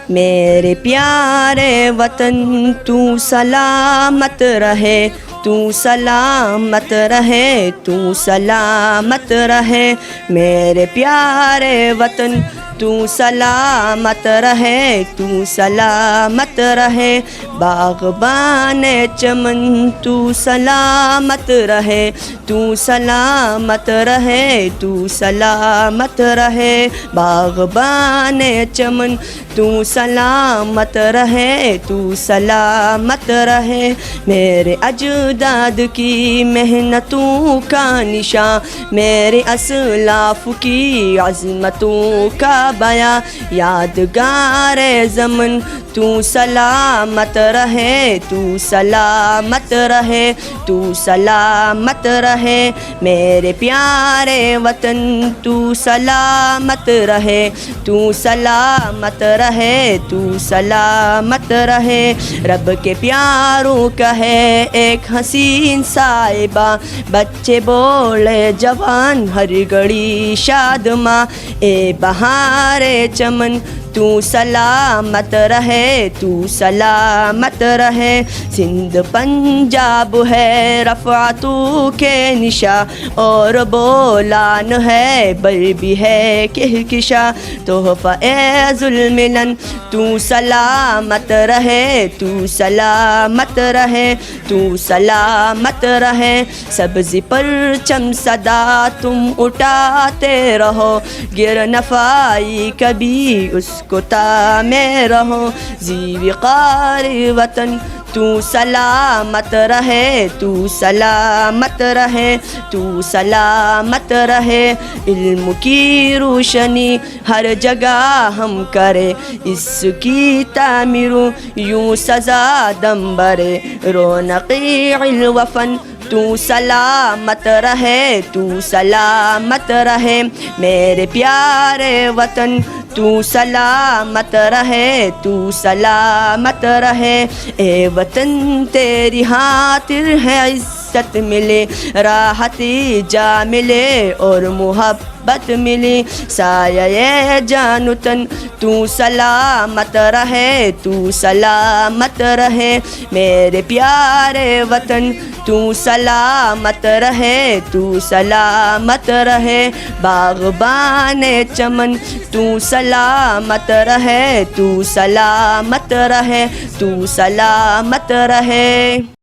میرے پیارے وطن تو سلامت رہے، تو سلامت رہے، تو سلامت رہے، میرے پیارے وطن تو سلامت رہے، تو سلامت رہے، باغبان چمن تو سلامت رہے، تو سلامت رہے، تو سلامت رہے، باغبان چمن تو سلامت رہے، تو سلامت رہے، میرے اجداد کی محنتوں کا نشان، میرے اسلاف کی عظمتوں کا بیاں، یادگار زمن تو سلامت رہے، تو سلامت رہے، تو سلامت رہے، میرے پیارے وطن تو سلامت رہے، تو سلامت رہے، تو سلامت رہے، رب کے پیاروں کا ہے ایک حسین صاحبہ، بچے بولے جوان ہر گھڑی شادماں، اے بہار چمن تو سلامت رہے، تو سلامت رہے، سندھ پنجاب ہے رفعتوں کے نشاں، اور بولان ہے بر بھی ہے کہکشاں، تحفہ ذوالمنن تو سلامت رہے، تو سلامت رہے، تو سلامت رہے، سبز پرچم صدا تم اٹھاتے رہو، گر نفائی کبھی اس کو تامے رہو، ذی وقار وطن تو سلامت رہے، تو سلامت رہے، تو سلامت رہے، علم کی روشنی ہر جگہ ہم کرے، اس کی تعمیر یوں سزا دم برے، رونقی علم و فن تو سلامت رہے، تو سلامت رہے، میرے پیارے وطن تو سلامت رہے، تو سلامت رہے، اے وطن تیری خاطر ہے عزت ملے، راحت جا ملے اور محبت ملی، سایہ جان و تن تو سلامت رہے، تو سلامت رہے، میرے پیارے وطن تو سلامت رہے، تو سلامت رہے، باغبان چمن تو سلامت رہے، تو سلامت رہے، تو سلامت رہے۔